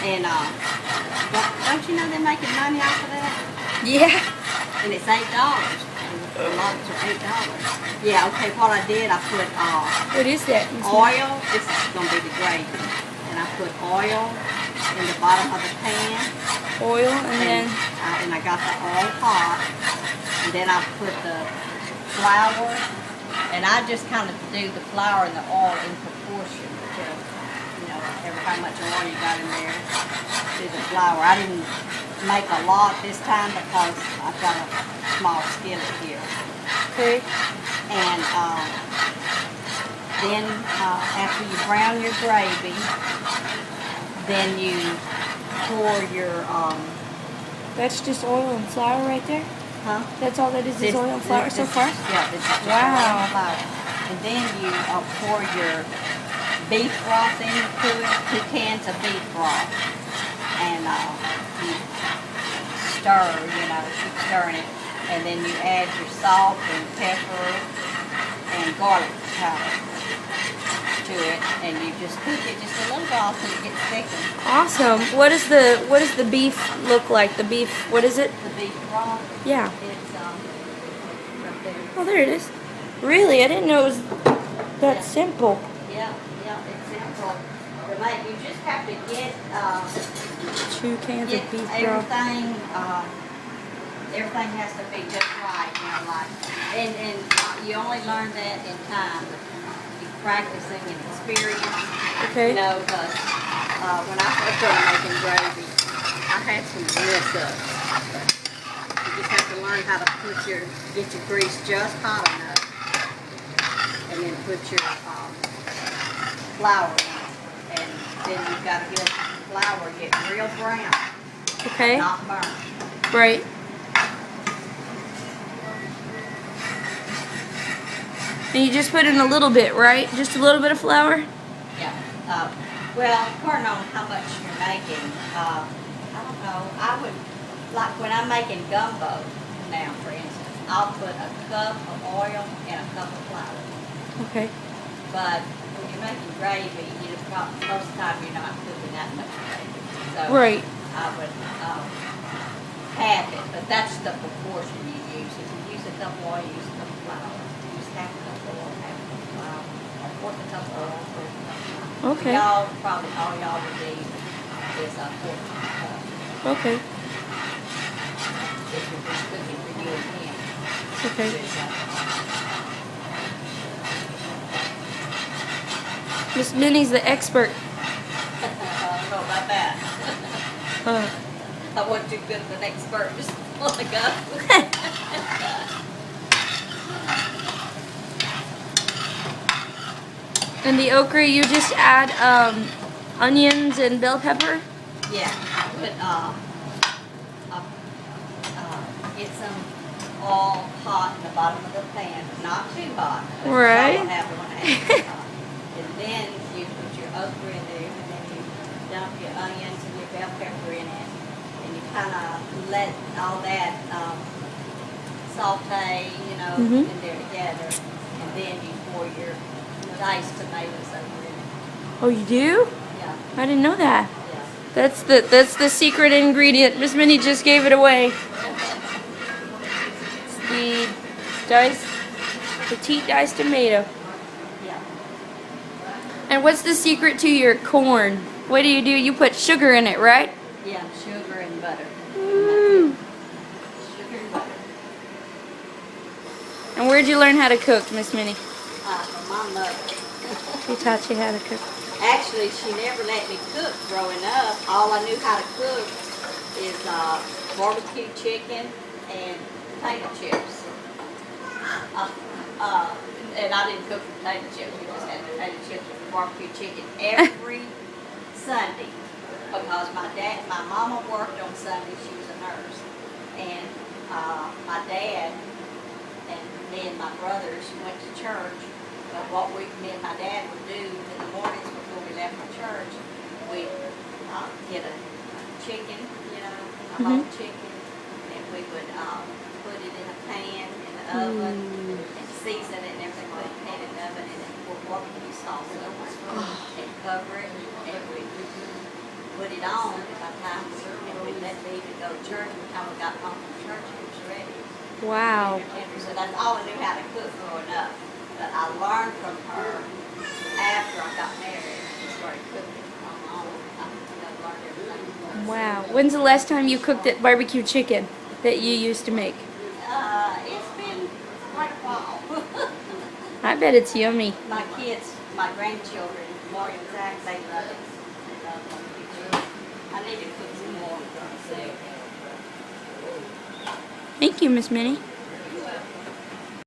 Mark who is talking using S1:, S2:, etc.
S1: And don't you know they're making money off of that?
S2: Yeah.
S1: And it's $8. The loaves are $8. Yeah. Okay. What I did, I put
S2: What is that?
S1: oil. This is gonna be the gravy. And I put oil in the bottom of the pan.
S2: Oil and then
S1: I got the oil hot. And then I put the flour. And I just kind of do the flour and the oil in proportion to, how much oil you got in there. Do the flour. I didn't make a lot this time because I've got a small skillet here.
S2: okay.
S1: And then after you brown your gravy, then you pour your
S2: That's just oil and flour right there?
S1: huh?
S2: That's all that is oil and flour so far?
S1: Yeah, this is just
S2: Wow.
S1: oil and flour. And then you pour your beef broth into it, 2 cans of beef broth, and you stir, keep stirring it, and then you add your salt and pepper and garlic powder to it, and you just cook it just a little while till it gets thickened.
S2: Awesome. What does the beef look like? The beef, what is it?
S1: The beef broth,
S2: Yeah.
S1: it's right there.
S2: Oh, there it is. Really? I didn't know it was that
S1: Yeah.
S2: simple.
S1: Yeah, it's simple to make. You just have to get
S2: 2 cans of beef broth.
S1: everything has to be just right, and you only learn that in time, practicing and experience.
S2: Okay.
S1: Because when I first started making gravy, I had some mess ups. You just have to learn how to get your grease just hot enough, and then put your flour in, and then you've got to get the flour get real brown,
S2: Okay.
S1: not burnt.
S2: Right. And you just put in a little bit, right? Just a little bit of flour?
S1: Yeah. Well, depending on how much you're making, I don't know. I would, like when I'm making gumbo now, for instance, I'll put a cup of oil and a cup of flour.
S2: Okay.
S1: But when you're making gravy, most of the time you're not cooking that much gravy. So
S2: Right.
S1: I would half it, but that's the proportion you use. If you use a cup of oil, use a cup of flour. Use half a cup of oil, half a cup of flour, or fourth a cup of oil, fourth a cup of flour.
S2: Okay.
S1: Y'all probably all y'all would need is a fourth cup.
S2: Okay.
S1: If you're just cooking for you and him.
S2: Okay. Miss Minnie's the expert.
S1: I don't know about that. I wasn't too good of an expert just a while ago.
S2: And the okra, you just add onions and bell pepper?
S1: Yeah, but get some oil hot in the bottom of the pan, but not too hot.
S2: Right.
S1: And then you put your okra in there, and then you dump your onions and your bell pepper in it, and you kind of let all that saute, in there together, and then you pour your diced tomatoes over in it.
S2: Oh, you do?
S1: Yeah,
S2: I didn't know that.
S1: yeah.
S2: That's the secret ingredient. Miss Minnie just gave it away. It's the petite diced tomato.
S1: Yeah.
S2: And what's the secret to your corn? What do? You put sugar in it, right?
S1: Yeah, sugar and butter.
S2: Ooh.
S1: Sugar and butter.
S2: And where'd you learn how to cook, Miss Minnie?
S1: From my mother.
S2: She taught you how to cook.
S1: Actually, she never let me cook growing up. All I knew how to cook is barbecue chicken and potato chips. And I didn't cook potato chips. We just had potato chips and barbecue chicken every Sunday because my mama worked on Sunday. She was a nurse, and my dad and me and my brothers went to church. But what me and my dad would do in the mornings before we left for church, we'd get a chicken, a whole chicken, and we would put it in a pan in the oven and season it and everything, put it in a pan in the oven, and then pour barbecue sauce over it and cover it, and we'd put it it on by the time and we'd let leave to go to church. By the time we got home from church, it was ready.
S2: Wow.
S1: So that's all I knew how to cook growing up. But I learned from her after I got married and started cooking on my own. I learned everything.
S2: Wow. When's the last time you cooked that barbecue chicken that you used to make?
S1: It's been quite a while.
S2: I bet it's yummy.
S1: My kids, my grandchildren, Marty and Zach, they love it. They love barbecue. I need to cook some more.
S2: Thank you, Miss Minnie.